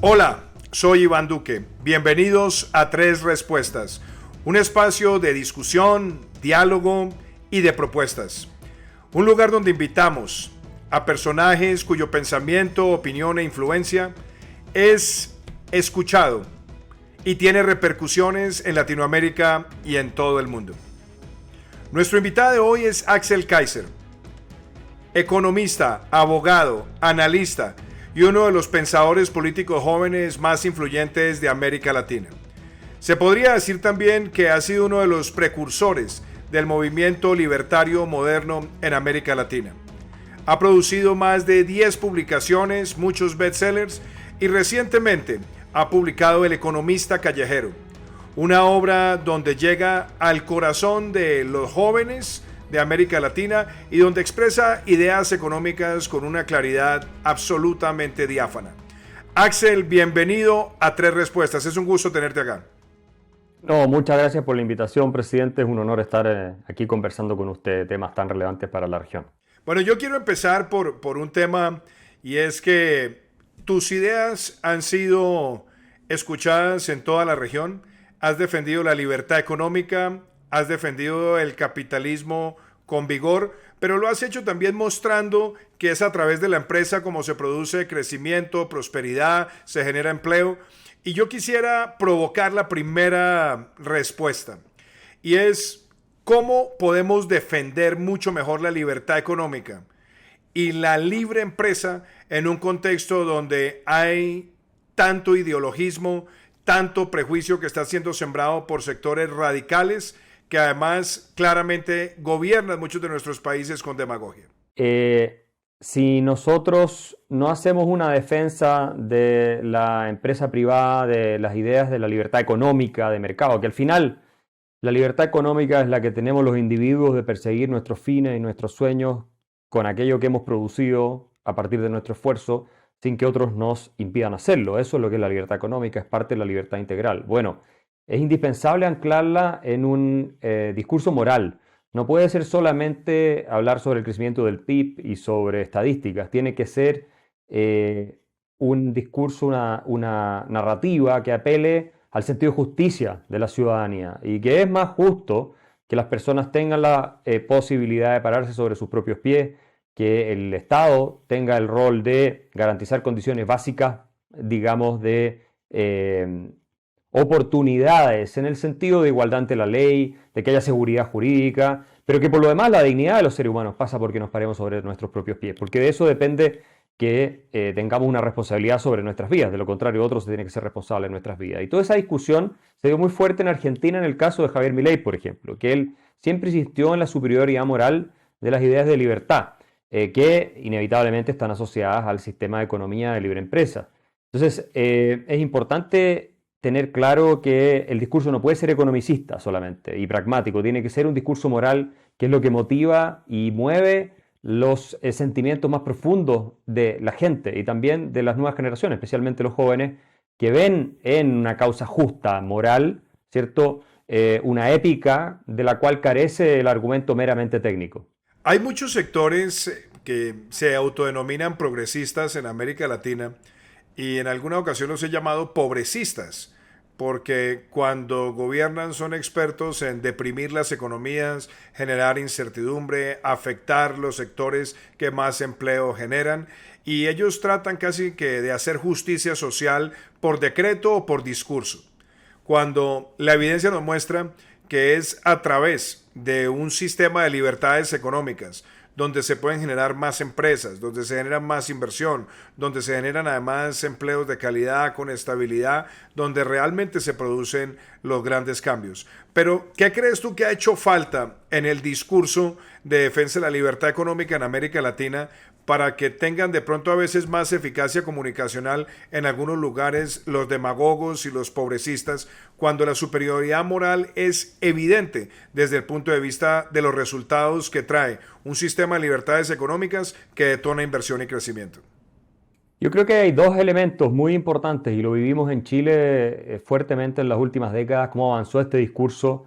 Hola, soy Iván Duque. Bienvenidos a Tres Respuestas, un espacio de discusión, diálogo y de propuestas. Un lugar donde invitamos a personajes cuyo pensamiento, opinión e influencia es escuchado y tiene repercusiones en Latinoamérica y en todo el mundo. Nuestro invitado de hoy es Axel Kaiser, economista, abogado, analista y uno de los pensadores políticos jóvenes más influyentes de América Latina. Se podría decir también que ha sido uno de los precursores del movimiento libertario moderno en América Latina. Ha producido más de 10 publicaciones, muchos bestsellers, y recientemente ha publicado El Economista Callejero, una obra donde llega al corazón de los jóvenes de América Latina y donde expresa ideas económicas con una claridad absolutamente diáfana. Axel, bienvenido a Tres Respuestas. Es un gusto tenerte acá. No, muchas gracias por la invitación, presidente. Es un honor estar aquí conversando con usted de temas tan relevantes para la región. Bueno, yo quiero empezar por un tema, y es que tus ideas han sido escuchadas en toda la región. Has defendido la libertad económica, has defendido el capitalismo con vigor, pero lo has hecho también mostrando que es a través de la empresa como se produce crecimiento, prosperidad, se genera empleo. Y yo quisiera provocar la primera respuesta, y es cómo podemos defender mucho mejor la libertad económica y la libre empresa en un contexto donde hay tanto ideologismo, tanto prejuicio que está siendo sembrado por sectores radicales que además claramente gobiernan muchos de nuestros países con demagogia. Si nosotros no hacemos una defensa de la empresa privada, de las ideas de la libertad económica, de mercado, que al final la libertad económica es la que tenemos los individuos de perseguir nuestros fines y nuestros sueños con aquello que hemos producido a partir de nuestro esfuerzo, sin que otros nos impidan hacerlo. Eso es lo que es la libertad económica, es parte de la libertad integral. Bueno, es indispensable anclarla en un discurso moral. No puede ser solamente hablar sobre el crecimiento del PIB y sobre estadísticas. Tiene que ser un discurso, una narrativa que apele al sentido de justicia de la ciudadanía y que es más justo que las personas tengan la posibilidad de pararse sobre sus propios pies, que el Estado tenga el rol de garantizar condiciones básicas, digamos, de oportunidades en el sentido de igualdad ante la ley, de que haya seguridad jurídica, pero que por lo demás la dignidad de los seres humanos pasa porque nos paremos sobre nuestros propios pies, porque de eso depende que tengamos una responsabilidad sobre nuestras vidas, de lo contrario otros se tienen que ser responsables de nuestras vidas. Y toda esa discusión se dio muy fuerte en Argentina en el caso de Javier Milei, por ejemplo, que él siempre insistió en la superioridad moral de las ideas de libertad, que inevitablemente están asociadas al sistema de economía de libre empresa. Entonces, es importante tener claro que el discurso no puede ser economicista solamente y pragmático, tiene que ser un discurso moral que es lo que motiva y mueve los sentimientos más profundos de la gente y también de las nuevas generaciones, especialmente los jóvenes, que ven en una causa justa, moral, ¿cierto? Una épica de la cual carece el argumento meramente técnico. Hay muchos sectores que se autodenominan progresistas en América Latina y en alguna ocasión los he llamado pobrecistas, porque cuando gobiernan son expertos en deprimir las economías, generar incertidumbre, afectar los sectores que más empleo generan, y ellos tratan casi que de hacer justicia social por decreto o por discurso, cuando la evidencia nos muestra que es a través de un sistema de libertades económicas donde se pueden generar más empresas, donde se genera más inversión, donde se generan además empleos de calidad con estabilidad, donde realmente se producen los grandes cambios. Pero, ¿qué crees tú que ha hecho falta en el discurso de defensa de la libertad económica en América Latina para que tengan de pronto a veces más eficacia comunicacional en algunos lugares los demagogos y los progresistas, cuando la superioridad moral es evidente desde el punto de vista de los resultados que trae un sistema de libertades económicas que detona inversión y crecimiento? Yo creo que hay dos elementos muy importantes y lo vivimos en Chile fuertemente en las últimas décadas, cómo avanzó este discurso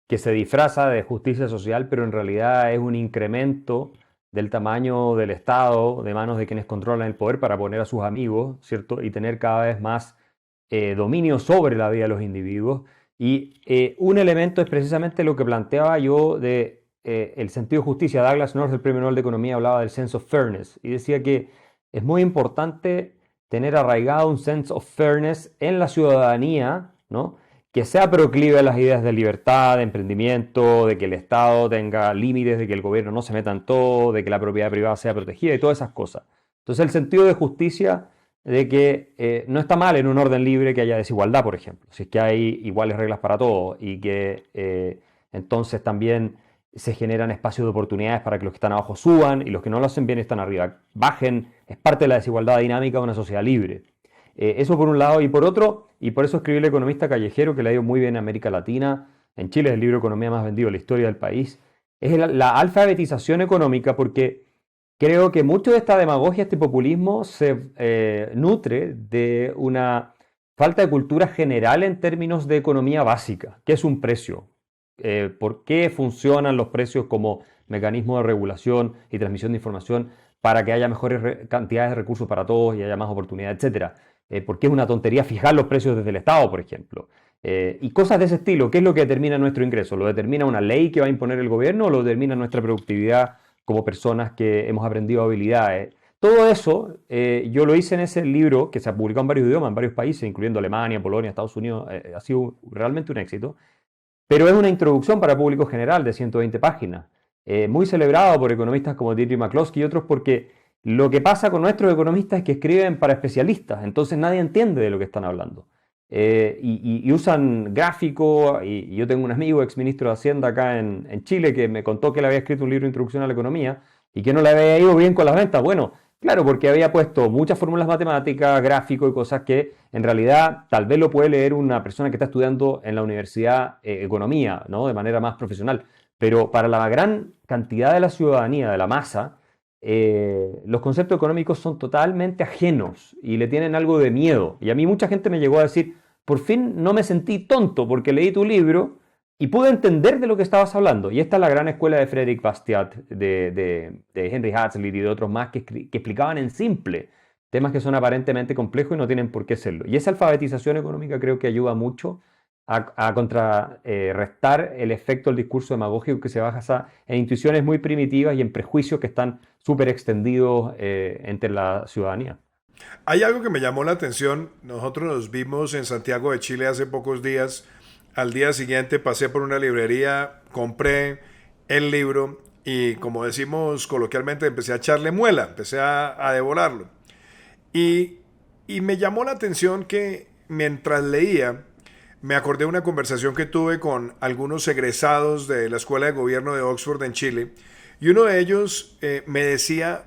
que se disfraza de justicia social, pero en realidad es un incremento del tamaño del Estado, de manos de quienes controlan el poder para poner a sus amigos, ¿cierto? Y tener cada vez más dominio sobre la vida de los individuos. Y un elemento es precisamente lo que planteaba yo de el sentido de justicia. Douglas North, el premio Nobel de Economía, hablaba del sense of fairness y decía que es muy importante tener arraigado un sense of fairness en la ciudadanía, ¿no? Que sea proclive a las ideas de libertad, de emprendimiento, de que el Estado tenga límites, de que el gobierno no se meta en todo, de que la propiedad privada sea protegida y todas esas cosas. Entonces el sentido de justicia de que no está mal en un orden libre que haya desigualdad, por ejemplo, si es que hay iguales reglas para todos y que entonces también se generan espacios de oportunidades para que los que están abajo suban y los que no lo hacen bien están arriba, bajen, es parte de la desigualdad dinámica de una sociedad libre. Eso por un lado, y por otro, y por eso escribí El economista callejero, que le ha ido muy bien en América Latina, en Chile es el libro de economía más vendido de la historia del país, es la alfabetización económica, porque creo que mucho de esta demagogia, este populismo, se nutre de una falta de cultura general en términos de economía básica. ¿Qué es un precio? ¿Por qué funcionan los precios como mecanismo de regulación y transmisión de información para que haya mejores cantidades de recursos para todos y haya más oportunidades, etcétera? ¿Por qué es una tontería fijar los precios desde el Estado, por ejemplo? Y cosas de ese estilo. ¿Qué es lo que determina nuestro ingreso? ¿Lo determina una ley que va a imponer el gobierno o lo determina nuestra productividad como personas que hemos aprendido habilidades? Todo eso yo lo hice en ese libro que se ha publicado en varios idiomas, en varios países, incluyendo Alemania, Polonia, Estados Unidos. Ha sido realmente un éxito. Pero es una introducción para público general de 120 páginas, muy celebrado por economistas como Deirdre McCloskey y otros, porque lo que pasa con nuestros economistas es que escriben para especialistas, entonces nadie entiende de lo que están hablando. Y usan gráficos, y yo tengo un amigo, exministro de Hacienda acá en Chile, que me contó que él había escrito un libro de introducción a la economía y que no le había ido bien con las ventas. Bueno, claro, porque había puesto muchas fórmulas matemáticas, gráficos y cosas que en realidad tal vez lo puede leer una persona que está estudiando en la universidad economía, ¿no? De manera más profesional. Pero para la gran cantidad de la ciudadanía, de la masa, los conceptos económicos son totalmente ajenos y le tienen algo de miedo. Y a mí mucha gente me llegó a decir, por fin no me sentí tonto porque leí tu libro y pude entender de lo que estabas hablando. Y esta es la gran escuela de Frédéric Bastiat, de Henry Hazlitt y de otros más que explicaban en simple temas que son aparentemente complejos y no tienen por qué serlo. Y esa alfabetización económica creo que ayuda mucho a contrarrestar el efecto del discurso demagógico que se basa en intuiciones muy primitivas y en prejuicios que están súper extendidos entre la ciudadanía. Hay algo que me llamó la atención. Nosotros nos vimos en Santiago de Chile hace pocos días. Al día siguiente pasé por una librería, compré el libro y, como decimos coloquialmente, empecé a echarle muela, empecé a devorarlo. Y, y me llamó la atención que mientras leía, me acordé de una conversación que tuve con algunos egresados de la Escuela de Gobierno de Oxford en Chile. Y uno de ellos me decía,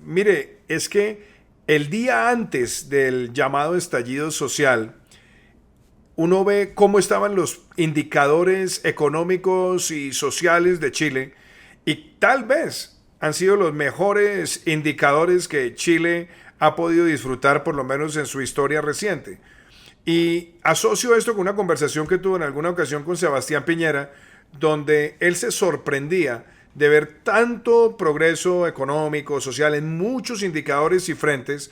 mire, es que el día antes del llamado estallido social, uno ve cómo estaban los indicadores económicos y sociales de Chile y tal vez han sido los mejores indicadores que Chile ha podido disfrutar por lo menos en su historia reciente. Y asocio esto con una conversación que tuve en alguna ocasión con Sebastián Piñera, donde él se sorprendía de ver tanto progreso económico, social, en muchos indicadores y frentes,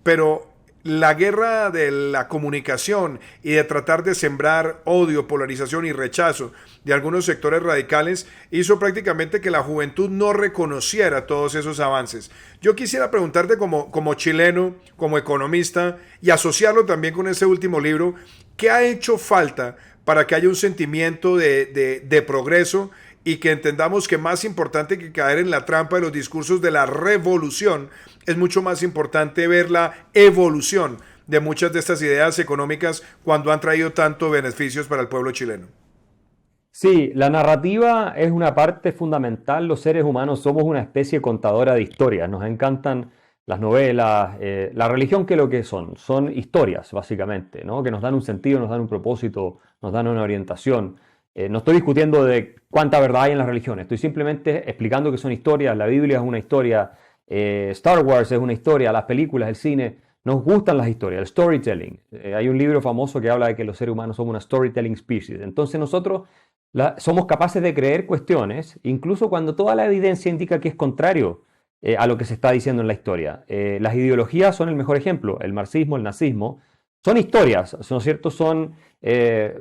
pero la guerra de la comunicación y de tratar de sembrar odio, polarización y rechazo de algunos sectores radicales hizo prácticamente que la juventud no reconociera todos esos avances. Yo quisiera preguntarte como chileno, como economista y asociarlo también con ese último libro, ¿qué ha hecho falta para que haya un sentimiento de progreso y que entendamos que más importante que caer en la trampa de los discursos de la revolución, es mucho más importante ver la evolución de muchas de estas ideas económicas cuando han traído tantos beneficios para el pueblo chileno? Sí, la narrativa es una parte fundamental. Los seres humanos somos una especie contadora de historias. Nos encantan las novelas, la religión, que lo que son historias, básicamente, ¿no? Que nos dan un sentido, nos dan un propósito, nos dan una orientación. No estoy discutiendo de cuánta verdad hay en las religiones, estoy simplemente explicando que son historias. La Biblia es una historia, Star Wars es una historia, las películas, el cine, nos gustan las historias, el storytelling. Hay un libro famoso que habla de que los seres humanos somos una storytelling species. Entonces nosotros somos capaces de creer cuestiones, incluso cuando toda la evidencia indica que es contrario. a lo que se está diciendo en la historia. Las ideologías son el mejor ejemplo. El marxismo, el nazismo, son historias, ¿no es cierto? Son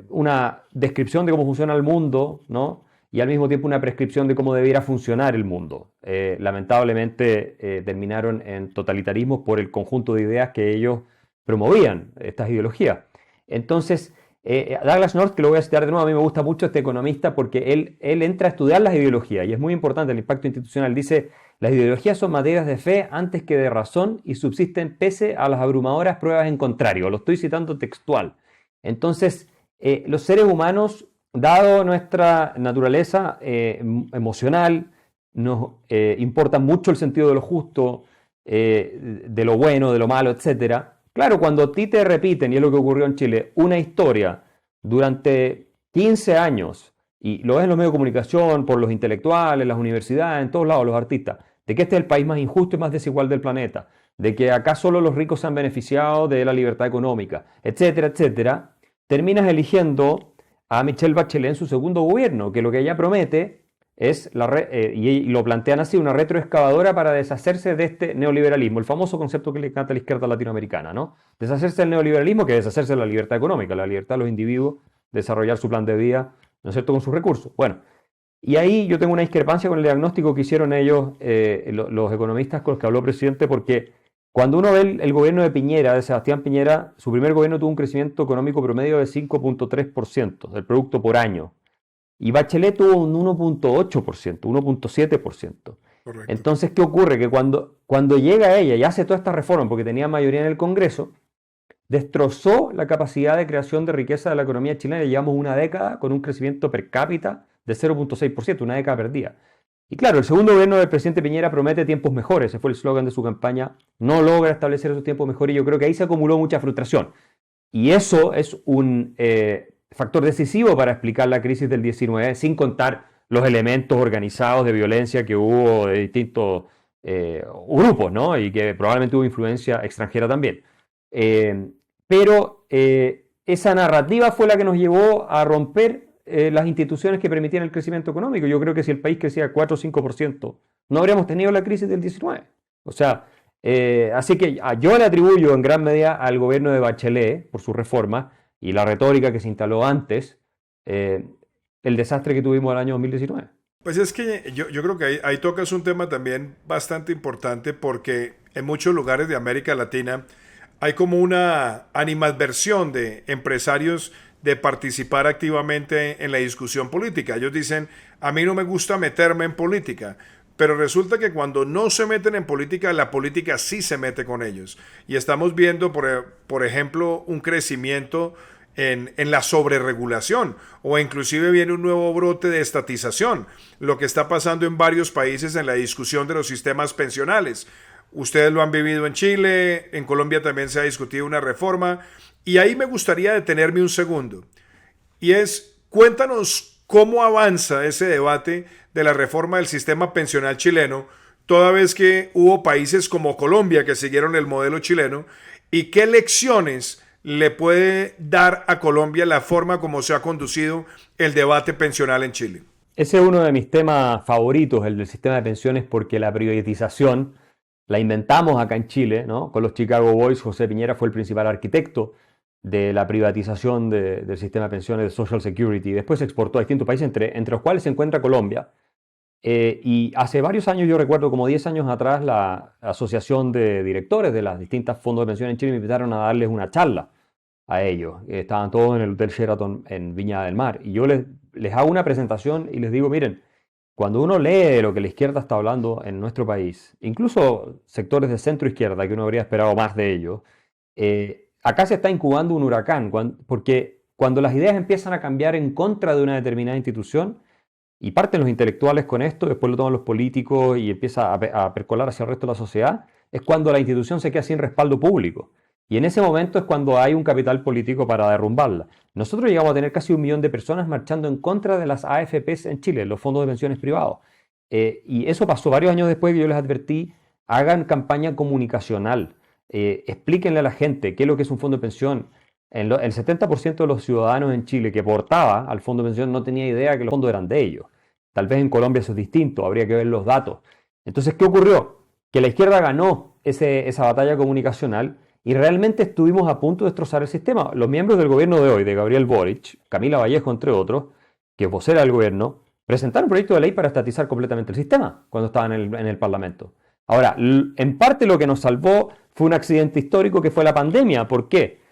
una descripción de cómo funciona el mundo, ¿no? Y al mismo tiempo una prescripción de cómo debiera funcionar el mundo. Lamentablemente terminaron en totalitarismos por el conjunto de ideas que ellos promovían, estas ideologías. Entonces, Douglass North, que lo voy a citar de nuevo, a mí me gusta mucho este economista porque él entra a estudiar las ideologías y es muy importante el impacto institucional. Dice, las ideologías son materias de fe antes que de razón y subsisten pese a las abrumadoras pruebas en contrario. Lo estoy citando textual. Entonces, los seres humanos, dado nuestra naturaleza emocional, nos importa mucho el sentido de lo justo, de lo bueno, de lo malo, etcétera. Claro, cuando a ti te repiten, y es lo que ocurrió en Chile, una historia durante 15 años, y lo ves en los medios de comunicación, por los intelectuales, las universidades, en todos lados, los artistas, de que este es el país más injusto y más desigual del planeta, de que acá solo los ricos se han beneficiado de la libertad económica, etcétera, etcétera, terminas eligiendo a Michelle Bachelet en su segundo gobierno, que lo que ella promete es, y lo plantean así, una retroexcavadora para deshacerse de este neoliberalismo, el famoso concepto que le encanta a la izquierda latinoamericana, ¿no? Deshacerse del neoliberalismo, que es deshacerse de la libertad económica, la libertad de los individuos, desarrollar su plan de vida, ¿no es cierto?, con sus recursos. Bueno, y ahí yo tengo una discrepancia con el diagnóstico que hicieron ellos, los economistas con los que habló el presidente, porque cuando uno ve el gobierno de Piñera, de Sebastián Piñera, su primer gobierno tuvo un crecimiento económico promedio de 5.3% del producto por año. Y Bachelet tuvo un 1.8%, 1.7%. Correcto. Entonces, ¿qué ocurre? Que cuando llega ella y hace toda esta reforma, porque tenía mayoría en el Congreso, destrozó la capacidad de creación de riqueza de la economía chilena. Llevamos una década con un crecimiento per cápita de 0.6%, una década perdida. Y claro, el segundo gobierno del presidente Piñera promete tiempos mejores, ese fue el eslogan de su campaña, no logra establecer esos tiempos mejores y yo creo que ahí se acumuló mucha frustración. Y eso es un factor decisivo para explicar la crisis del 19, sin contar los elementos organizados de violencia que hubo de distintos grupos, ¿no? Y que probablemente hubo influencia extranjera también. Pero esa narrativa fue la que nos llevó a romper las instituciones que permitían el crecimiento económico. Yo creo que si el país crecía 4 o 5%, no habríamos tenido la crisis del 19. O sea, así que yo le atribuyo en gran medida al gobierno de Bachelet, por su reforma, y la retórica que se instaló antes, el desastre que tuvimos el año 2019. Pues es que yo creo que ahí tocas un tema también bastante importante porque en muchos lugares de América Latina hay como una animadversión de empresarios de participar activamente en la discusión política. Ellos dicen, a mí no me gusta meterme en política, pero resulta que cuando no se meten en política, la política sí se mete con ellos. Y estamos viendo, por ejemplo, un crecimiento en la sobreregulación o inclusive viene un nuevo brote de estatización, lo que está pasando en varios países en la discusión de los sistemas pensionales. Ustedes lo han vivido en Chile, en Colombia también se ha discutido una reforma y ahí me gustaría detenerme un segundo y es, cuéntanos cómo avanza ese debate de la reforma del sistema pensional chileno, toda vez que hubo países como Colombia que siguieron el modelo chileno y qué lecciones le puede dar a Colombia la forma como se ha conducido el debate pensional en Chile. Ese es uno de mis temas favoritos, el del sistema de pensiones, porque la privatización la inventamos acá en Chile, ¿no? Con los Chicago Boys. José Piñera fue el principal arquitecto de la privatización del sistema de pensiones de Social Security. Después se exportó a distintos países, entre los cuales se encuentra Colombia. Y hace varios años, yo recuerdo como 10 años atrás, la asociación de directores de las distintas fondos de pensión en Chile me invitaron a darles una charla a ellos. Estaban todos en el Hotel Sheraton en Viña del Mar. Y yo les hago una presentación y les digo, miren, cuando uno lee lo que la izquierda está hablando en nuestro país, incluso sectores de centro izquierda, que uno habría esperado más de ellos, acá se está incubando un huracán, porque cuando las ideas empiezan a cambiar en contra de una determinada institución, y parten los intelectuales con esto, después lo toman los políticos y empieza a percolar hacia el resto de la sociedad, es cuando la institución se queda sin respaldo público. Y en ese momento es cuando hay un capital político para derrumbarla. Nosotros llegamos a tener casi 1 millón de personas marchando en contra de las AFPs en Chile, los fondos de pensiones privados. Y eso pasó varios años después que yo les advertí, hagan campaña comunicacional, explíquenle a la gente qué es lo que es un fondo de pensión. El 70% de los ciudadanos en Chile que portaba al fondo de pensión no tenía idea que los fondos eran de ellos. Tal vez en Colombia eso es distinto, habría que ver los datos. Entonces, ¿qué ocurrió? que la izquierda ganó esa batalla comunicacional y realmente estuvimos a punto de destrozar el sistema. Los miembros del gobierno de hoy, de Gabriel Boric, Camila Vallejo, entre otros, que es vocera del gobierno, presentaron un proyecto de ley para estatizar completamente el sistema cuando estaban en el Parlamento. Ahora, en parte lo que nos salvó fue un accidente histórico que fue la pandemia. ¿Por qué?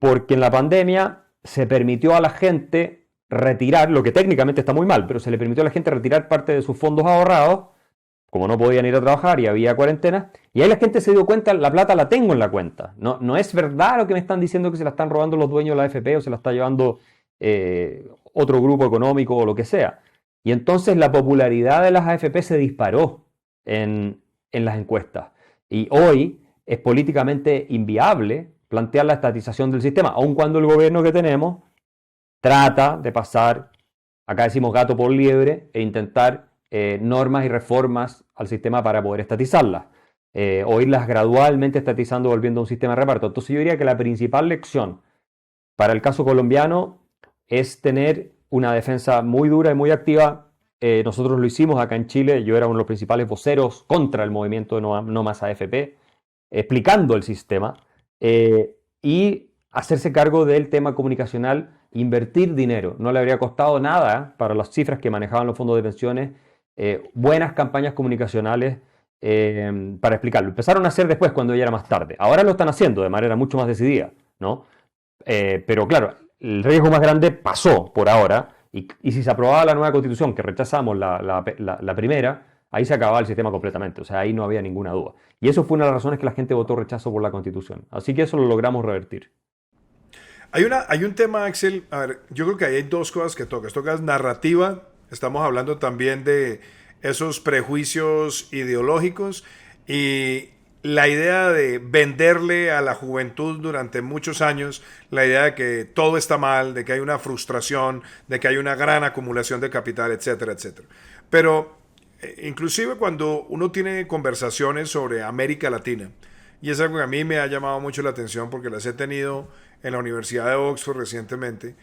Porque en la pandemia se permitió a la gente retirar, lo que técnicamente está muy mal, pero se le permitió a la gente retirar parte de sus fondos ahorrados, como no podían ir a trabajar y había cuarentena, y ahí la gente se dio cuenta, la plata la tengo en la cuenta. No es verdad lo que me están diciendo que se la están robando los dueños de la AFP o se la está llevando otro grupo económico o lo que sea. Y entonces la popularidad de las AFP se disparó en las encuestas. Y hoy es políticamente inviable plantear la estatización del sistema, aun cuando el gobierno que tenemos trata de pasar, acá decimos gato por liebre, e intentar normas y reformas al sistema para poder estatizarlas. O irlas gradualmente estatizando, volviendo a un sistema de reparto. Entonces yo diría que la principal lección para el caso colombiano es tener una defensa muy dura y muy activa. Nosotros lo hicimos acá en Chile, yo era uno de los principales voceros contra el movimiento de No Más AFP, explicando el sistema y hacerse cargo del tema comunicacional, invertir dinero. No le habría costado nada para las cifras que manejaban los fondos de pensiones, buenas campañas comunicacionales para explicarlo. Empezaron a hacer después cuando ya era más tarde. Ahora lo están haciendo de manera mucho más decidida, ¿no? Pero claro, el riesgo más grande pasó por ahora y si se aprobaba la nueva constitución, que rechazamos la primera, ahí se acababa el sistema completamente, o sea, ahí no había ninguna duda. Y eso fue una de las razones que la gente votó rechazo por la constitución. Así que eso lo logramos revertir. Hay un tema, Axel, a ver, yo creo que ahí hay dos cosas que tocas. Tocas narrativa, estamos hablando también de esos prejuicios ideológicos y la idea de venderle a la juventud durante muchos años la idea de que todo está mal, de que hay una frustración, de que hay una gran acumulación de capital, etcétera, etcétera. Pero inclusive cuando uno tiene conversaciones sobre América Latina, y es algo que a mí me ha llamado mucho la atención porque las he tenido en la Universidad de Oxford recientemente,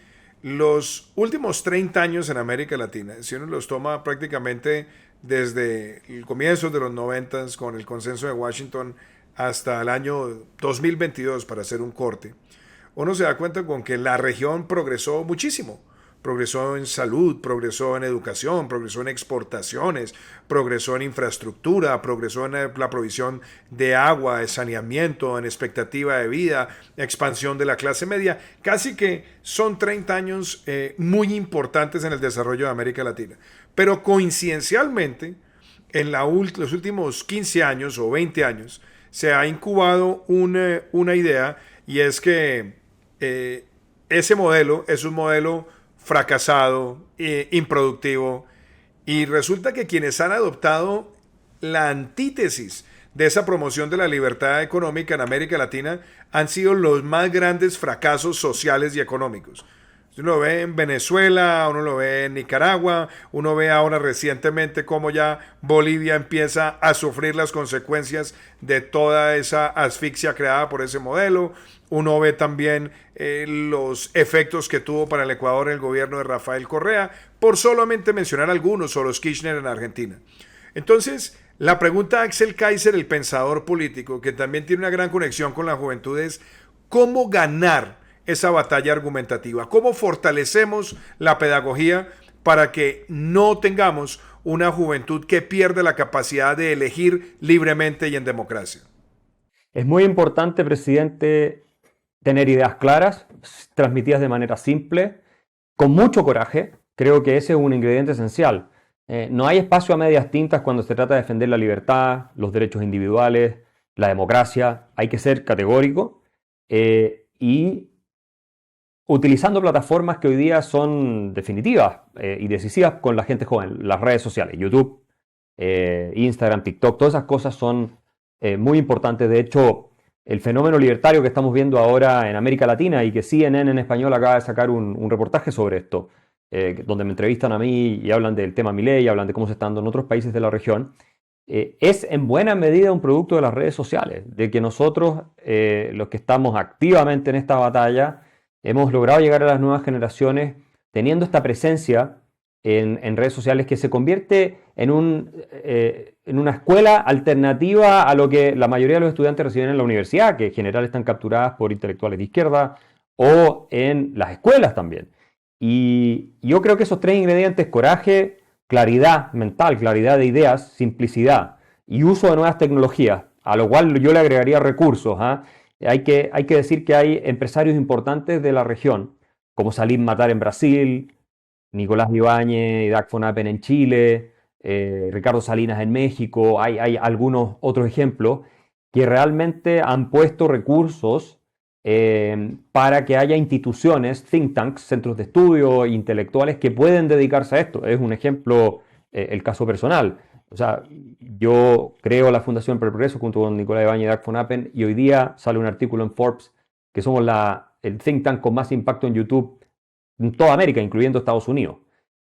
los últimos 30 años en América Latina, si uno los toma prácticamente desde el comienzo de los 90 con el consenso de Washington hasta el año 2022 para hacer un corte, uno se da cuenta con que la región progresó muchísimo. Progresó en salud, progresó en educación, progresó en exportaciones, progresó en infraestructura, progresó en la provisión de agua, de saneamiento, en expectativa de vida, expansión de la clase media. Casi que son 30 años muy importantes en el desarrollo de América Latina. Pero coincidencialmente, en los últimos 15 años o 20 años, se ha incubado una idea y es que ese modelo es un modelo fracasado, improductivo, y resulta que quienes han adoptado la antítesis de esa promoción de la libertad económica en América Latina han sido los más grandes fracasos sociales y económicos. Uno lo ve en Venezuela, uno lo ve en Nicaragua, uno ve ahora recientemente cómo ya Bolivia empieza a sufrir las consecuencias de toda esa asfixia creada por ese modelo. Uno ve también los efectos que tuvo para el Ecuador el gobierno de Rafael Correa, por solamente mencionar algunos, o los Kirchner en Argentina. Entonces, la pregunta a Axel Kaiser, el pensador político, que también tiene una gran conexión con la juventud, es ¿cómo ganar esa batalla argumentativa? ¿Cómo fortalecemos la pedagogía para que no tengamos una juventud que pierde la capacidad de elegir libremente y en democracia? Es muy importante, presidente, tener ideas claras, transmitidas de manera simple, con mucho coraje. Creo que ese es un ingrediente esencial. No hay espacio a medias tintas cuando se trata de defender la libertad, los derechos individuales, la democracia. Hay que ser categórico y utilizando plataformas que hoy día son definitivas y decisivas con la gente joven, las redes sociales, YouTube, Instagram, TikTok, todas esas cosas son muy importantes. De hecho, el fenómeno libertario que estamos viendo ahora en América Latina y que CNN en español acaba de sacar un reportaje sobre esto, donde me entrevistan a mí y hablan del tema Milei, hablan de cómo se está dando en otros países de la región, es en buena medida un producto de las redes sociales, de que nosotros, los que estamos activamente en esta batalla, hemos logrado llegar a las nuevas generaciones teniendo esta presencia en redes sociales que se convierte en una escuela alternativa a lo que la mayoría de los estudiantes reciben en la universidad, que en general están capturadas por intelectuales de izquierda, o en las escuelas también. Y yo creo que esos tres ingredientes, coraje, claridad mental, claridad de ideas, simplicidad y uso de nuevas tecnologías, a lo cual yo le agregaría recursos. ¿Ah? Hay que decir que hay empresarios importantes de la región, como Salim Matar en Brasil, Nicolás Ibáñez y Dag von Appen en Chile, Ricardo Salinas en México, hay algunos otros ejemplos que realmente han puesto recursos para que haya instituciones, think tanks, centros de estudio intelectuales que pueden dedicarse a esto. Es un ejemplo, el caso personal. O sea, yo creo la Fundación para el Progreso junto con Nicolás Ibáñez y Dag von Appen y hoy día sale un artículo en Forbes que somos el think tank con más impacto en YouTube en toda América, incluyendo Estados Unidos,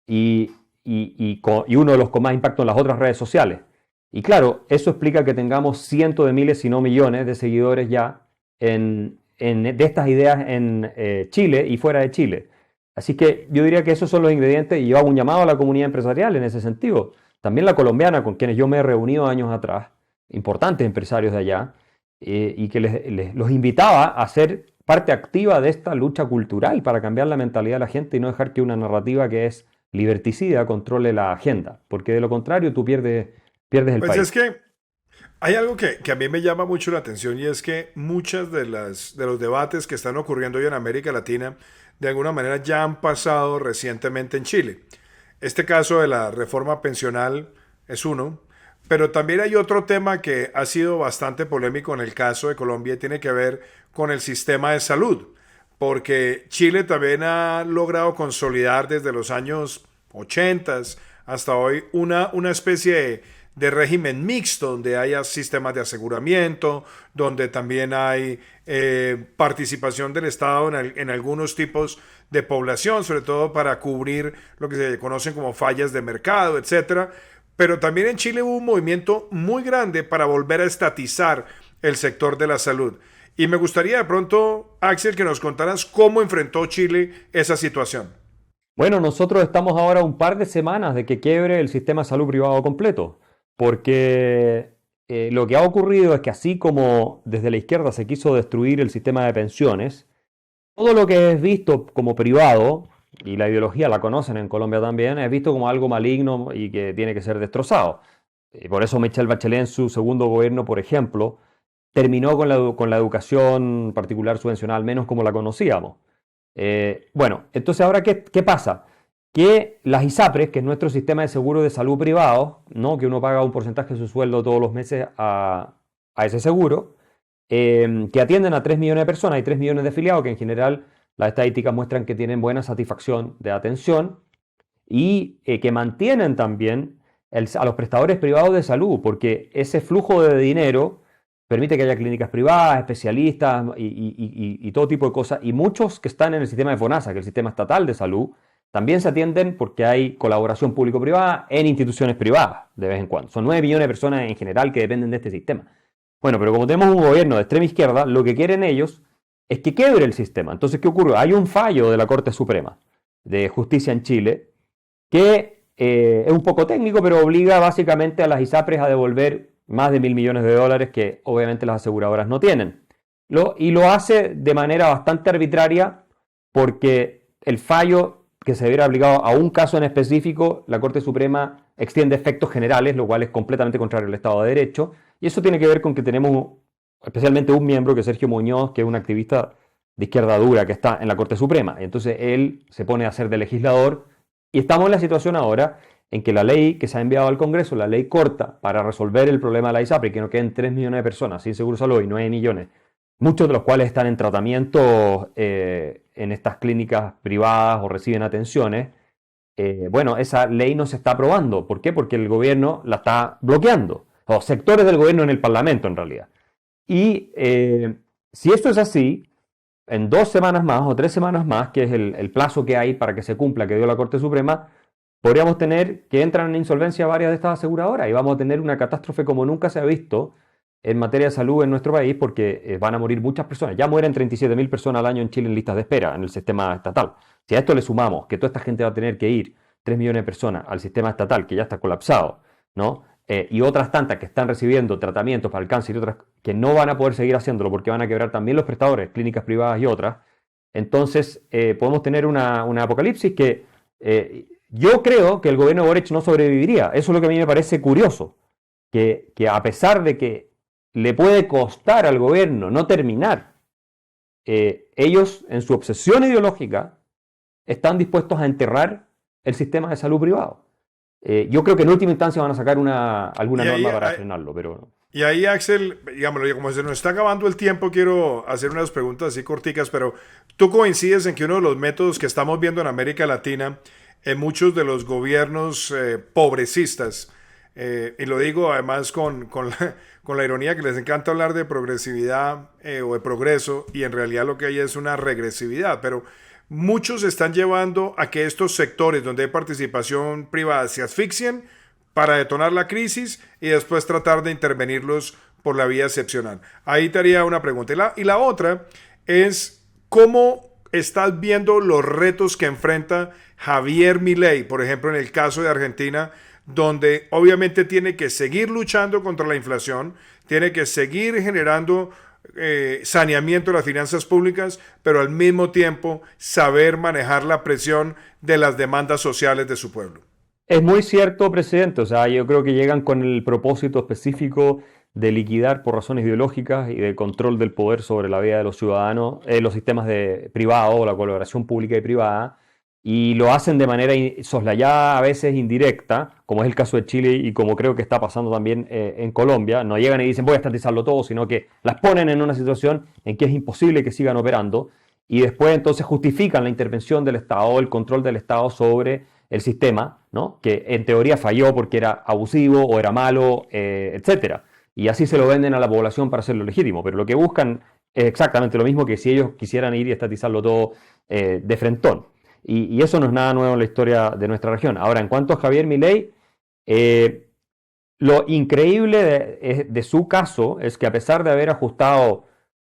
y, y uno de los con más impacto en las otras redes sociales. Y claro, eso explica que tengamos cientos de miles, si no millones, de seguidores ya de estas ideas en Chile y fuera de Chile. Así que yo diría que esos son los ingredientes y yo hago un llamado a la comunidad empresarial en ese sentido. También la colombiana, con quienes yo me he reunido años atrás, importantes empresarios de allá, y que los invitaba a ser parte activa de esta lucha cultural para cambiar la mentalidad de la gente y no dejar que una narrativa que es liberticida controle la agenda, porque de lo contrario tú pierdes el Pues país. es que hay algo que a mí me llama mucho la atención y es que muchas de los debates que están ocurriendo hoy en América Latina de alguna manera ya han pasado recientemente en Chile. Este caso de la reforma pensional es uno, pero también hay otro tema que ha sido bastante polémico en el caso de Colombia y tiene que ver con el sistema de salud, porque Chile también ha logrado consolidar desde los años 80 hasta hoy una especie de régimen mixto, donde haya sistemas de aseguramiento, donde también hay participación del Estado en algunos tipos de población, sobre todo para cubrir lo que se conocen como fallas de mercado, etcétera. Pero también en Chile hubo un movimiento muy grande para volver a estatizar el sector de la salud. Y me gustaría de pronto, Axel, que nos contaras cómo enfrentó Chile esa situación. Bueno, nosotros estamos ahora a un par de semanas de que quiebre el sistema de salud privado completo, porque lo que ha ocurrido es que así como desde la izquierda se quiso destruir el sistema de pensiones, todo lo que es visto como privado, y la ideología la conocen en Colombia también, es visto como algo maligno y que tiene que ser destrozado. Y por eso Michelle Bachelet en su segundo gobierno, por ejemplo, terminó con la educación particular subvencionada, al menos como la conocíamos. Bueno, entonces ahora, ¿qué pasa? Que las ISAPRES, que es nuestro sistema de seguro de salud privado, ¿no? Que uno paga un porcentaje de su sueldo todos los meses a ese seguro, que atienden a 3 millones de personas, hay 3 millones de afiliados que en general las estadísticas muestran que tienen buena satisfacción de atención y que mantienen también a los prestadores privados de salud, porque ese flujo de dinero permite que haya clínicas privadas, especialistas y todo tipo de cosas. Y muchos que están en el sistema de FONASA, que es el sistema estatal de salud, también se atienden porque hay colaboración público-privada en instituciones privadas de vez en cuando. Son 9 millones de personas en general que dependen de este sistema. Bueno, pero como tenemos un gobierno de extrema izquierda, lo que quieren ellos es que quiebre el sistema. Entonces, ¿qué ocurre? Hay un fallo de la Corte Suprema de Justicia en Chile que es un poco técnico, pero obliga básicamente a las ISAPRES a devolver más de 1.000 millones de dólares que obviamente las aseguradoras no tienen. Y lo hace de manera bastante arbitraria porque el fallo que se hubiera aplicado a un caso en específico, la Corte Suprema extiende efectos generales, lo cual es completamente contrario al Estado de Derecho. Y eso tiene que ver con que tenemos especialmente un miembro, que es Sergio Muñoz, que es un activista de izquierda dura que está en la Corte Suprema. Y entonces él se pone a ser de legislador y estamos en la situación ahora en que la ley que se ha enviado al Congreso, la ley corta para resolver el problema de la ISAPRE, que no queden 3 millones de personas sin seguro salud y 9 millones, muchos de los cuales están en tratamiento en estas clínicas privadas o reciben atenciones, bueno, esa ley no se está aprobando. ¿Por qué? Porque el gobierno la está bloqueando, o sectores del gobierno en el Parlamento en realidad. Y si esto es así, en 2 semanas más o 3 semanas más, que es el plazo que hay para que se cumpla, que dio la Corte Suprema, podríamos tener que entran en insolvencia varias de estas aseguradoras y vamos a tener una catástrofe como nunca se ha visto en materia de salud en nuestro país porque van a morir muchas personas. Ya mueren 37.000 personas al año en Chile en listas de espera en el sistema estatal. Si a esto le sumamos que toda esta gente va a tener que ir 3 millones de personas al sistema estatal, que ya está colapsado, ¿no? Y otras tantas que están recibiendo tratamientos para el cáncer y otras que no van a poder seguir haciéndolo porque van a quebrar también los prestadores, clínicas privadas y otras, entonces podemos tener una apocalipsis que yo creo que el gobierno de Boric no sobreviviría. Eso es lo que a mí me parece curioso, que a pesar de que le puede costar al gobierno no terminar, ellos en su obsesión ideológica están dispuestos a enterrar el sistema de salud privado. Yo creo que en última instancia van a sacar alguna norma para frenarlo, pero... Y ahí, Axel, digámoslo, como se nos está acabando el tiempo, quiero hacer unas preguntas así corticas, pero tú coincides en que uno de los métodos que estamos viendo en América Latina, en muchos de los gobiernos pobrecistas, y lo digo además con la ironía que les encanta hablar de progresividad o de progreso, y en realidad lo que hay es una regresividad, pero muchos están llevando a que estos sectores donde hay participación privada se asfixien para detonar la crisis y después tratar de intervenirlos por la vía excepcional. Ahí te haría una pregunta. Y la otra es, ¿cómo estás viendo los retos que enfrenta Javier Milei, por ejemplo, en el caso de Argentina, donde obviamente tiene que seguir luchando contra la inflación, tiene que seguir generando saneamiento de las finanzas públicas, pero al mismo tiempo saber manejar la presión de las demandas sociales de su pueblo? Es muy cierto, presidente. O sea, yo creo que llegan con el propósito específico de liquidar por razones ideológicas y de control del poder sobre la vida de los ciudadanos, los sistemas de privado o la colaboración pública y privada, y lo hacen de manera soslayada, a veces indirecta, como es el caso de Chile y como creo que está pasando también en Colombia. No llegan y dicen voy a estatizarlo todo, sino que las ponen en una situación en que es imposible que sigan operando y después entonces justifican la intervención del Estado, el control del Estado sobre el sistema, ¿no? Que en teoría falló porque era abusivo o era malo, etcétera. Y así se lo venden a la población para hacerlo legítimo. Pero lo que buscan es exactamente lo mismo que si ellos quisieran ir y estatizarlo todo de frentón. Y eso no es nada nuevo en la historia de nuestra región. Ahora, en cuanto a Javier Milei, lo increíble de su caso es que a pesar de haber ajustado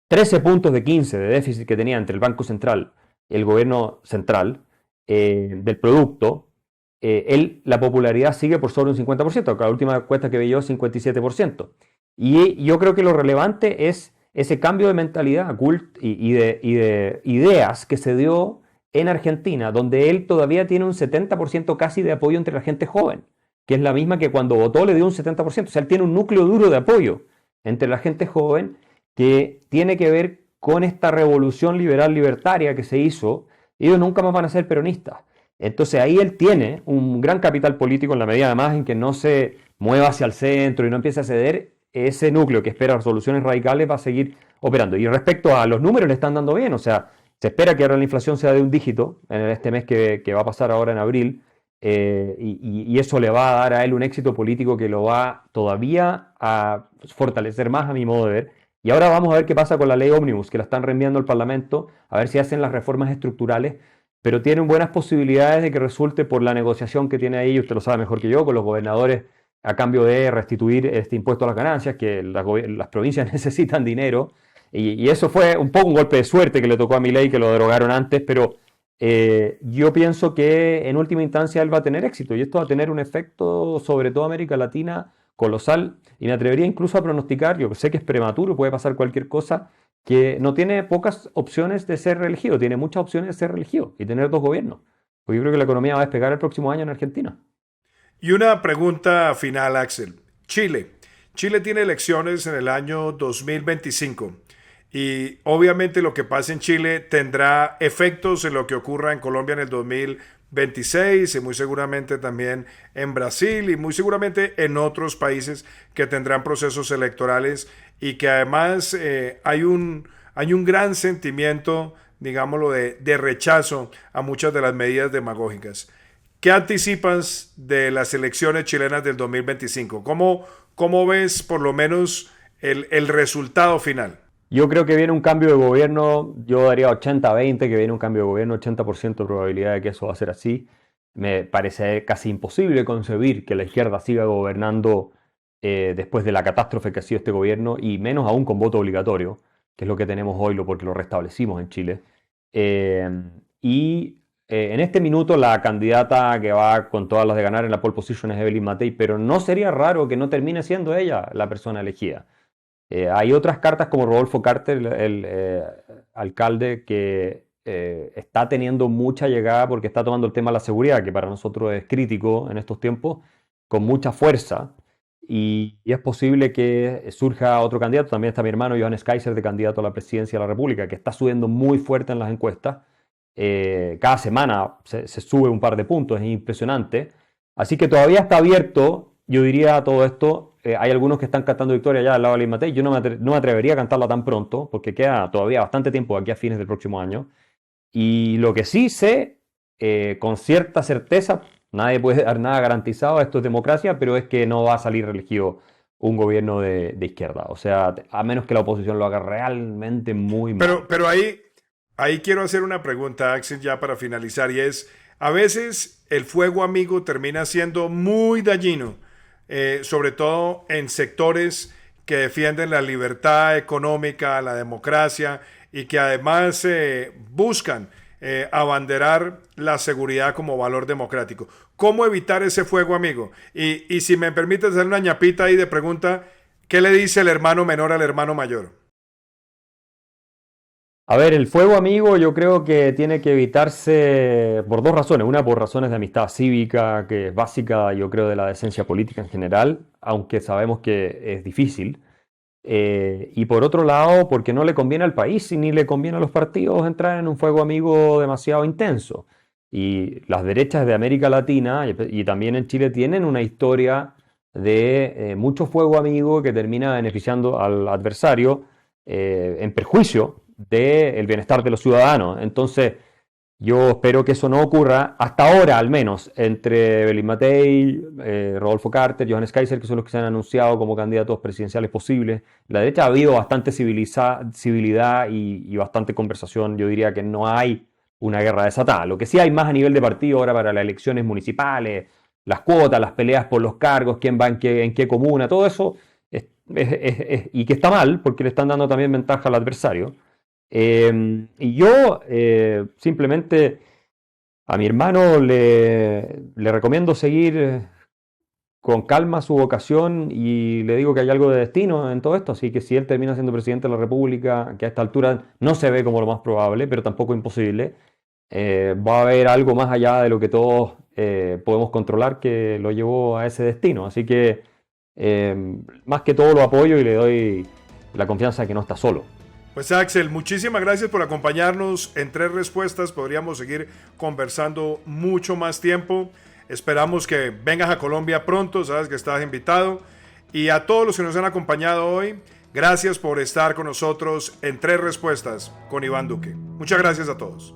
13 puntos de 15 de déficit que tenía entre el Banco Central y el gobierno central del producto, la popularidad sigue por sobre un 50%, que la última encuesta que vi yo es 57%. Y yo creo que lo relevante es ese cambio de mentalidad y de ideas que se dio en Argentina, donde él todavía tiene un 70% casi de apoyo entre la gente joven, que es la misma que cuando votó le dio un 70%. O sea, él tiene un núcleo duro de apoyo entre la gente joven que tiene que ver con esta revolución liberal libertaria que se hizo. Ellos nunca más van a ser peronistas. Entonces ahí él tiene un gran capital político en la medida además en que no se mueva hacia el centro y no empiece a ceder. Ese núcleo que espera resoluciones radicales va a seguir operando. Y respecto a los números le están dando bien, o sea, se espera que ahora la inflación sea de un dígito en este mes que va a pasar ahora en abril, y eso le va a dar a él un éxito político que lo va todavía a fortalecer más a mi modo de ver. Y ahora vamos a ver qué pasa con la ley Ómnibus, que la están reenviando al Parlamento, a ver si hacen las reformas estructurales, pero tienen buenas posibilidades de que resulte por la negociación que tiene ahí, usted lo sabe mejor que yo, con los gobernadores a cambio de restituir este impuesto a las ganancias, que las provincias necesitan dinero, y eso fue un poco un golpe de suerte que le tocó a Milei, que lo derogaron antes, pero yo pienso que en última instancia él va a tener éxito, y esto va a tener un efecto sobre toda América Latina colosal, y me atrevería incluso a pronosticar, yo sé que es prematuro, puede pasar cualquier cosa, que no tiene pocas opciones de ser reelegido, tiene muchas opciones de ser reelegido y tener dos gobiernos. Porque yo creo que la economía va a despegar el próximo año en Argentina. Y una pregunta final, Axel. Chile. Chile tiene elecciones en el año 2025 y obviamente lo que pase en Chile tendrá efectos en lo que ocurra en Colombia en el 2026 y muy seguramente también en Brasil y muy seguramente en otros países que tendrán procesos electorales y que además hay un gran sentimiento, digámoslo, de rechazo a muchas de las medidas demagógicas. ¿Qué anticipas de las elecciones chilenas del 2025? ¿Cómo ves por lo menos el resultado final? Yo creo que viene un cambio de gobierno, yo daría 80-20, que viene un cambio de gobierno, 80% de probabilidad de que eso va a ser así. Me parece casi imposible concebir que la izquierda siga gobernando después de la catástrofe que ha sido este gobierno, y menos aún con voto obligatorio, que es lo que tenemos hoy, porque lo restablecimos en Chile. Y en este minuto la candidata que va con todas las de ganar en la pole position es Evelyn Matei, pero no sería raro que no termine siendo ella la persona elegida. Hay otras cartas como Rodolfo Carter, el alcalde, que está teniendo mucha llegada porque está tomando el tema de la seguridad, que para nosotros es crítico en estos tiempos, con mucha fuerza. Y es posible que surja otro candidato. También está mi hermano Johannes Kaiser, de candidato a la presidencia de la República, que está subiendo muy fuerte en las encuestas. Cada semana se sube un par de puntos, es impresionante. Así que todavía está abierto, yo diría, todo esto. Hay algunos que están cantando victoria ya al lado de Evelyn Matei. Yo no me atrevería a cantarla tan pronto, porque queda todavía bastante tiempo de aquí a fines del próximo año. Y lo que sí sé, con cierta certeza, nadie puede dar nada garantizado, esto es democracia, pero es que no va a salir reelegido un gobierno de izquierda. O sea, a menos que la oposición lo haga realmente muy mal. Pero ahí quiero hacer una pregunta, Axel, ya para finalizar, y es, a veces el fuego amigo termina siendo muy dañino, sobre todo en sectores que defienden la libertad económica, la democracia, y que además buscan abanderar la seguridad como valor democrático. ¿Cómo evitar ese fuego amigo? Y si me permites hacer una ñapita ahí de pregunta, ¿qué le dice el hermano menor al hermano mayor? A ver, el fuego amigo yo creo que tiene que evitarse por dos razones. Una, por razones de amistad cívica, que es básica, yo creo, de la decencia política en general, aunque sabemos que es difícil. Y por otro lado, porque no le conviene al país y ni le conviene a los partidos entrar en un fuego amigo demasiado intenso. Y las derechas de América Latina y también en Chile tienen una historia de mucho fuego amigo que termina beneficiando al adversario en perjuicio del bienestar de los ciudadanos. Entonces, yo espero que eso no ocurra, hasta ahora al menos, entre Evelyn Matei, Rodolfo Carter, Johannes Kaiser, que son los que se han anunciado como candidatos presidenciales posibles. En la derecha ha habido bastante civilidad y bastante conversación. Yo diría que no hay una guerra desatada. Lo que sí hay más a nivel de partido ahora para las elecciones municipales, las cuotas, las peleas por los cargos, quién va en qué comuna, todo eso, y que está mal porque le están dando también ventaja al adversario. Y yo simplemente a mi hermano le recomiendo seguir con calma su vocación y le digo que hay algo de destino en todo esto, así que si él termina siendo presidente de la República, que a esta altura no se ve como lo más probable, pero tampoco imposible, va a haber algo más allá de lo que todos podemos controlar que lo llevó a ese destino. Así que más que todo lo apoyo y le doy la confianza de que no está solo. Pues Axel, muchísimas gracias por acompañarnos en Tres Respuestas. Podríamos seguir conversando mucho más tiempo. Esperamos que vengas a Colombia pronto, sabes que estás invitado. Y a todos los que nos han acompañado hoy, gracias por estar con nosotros en Tres Respuestas con Iván Duque. Muchas gracias a todos.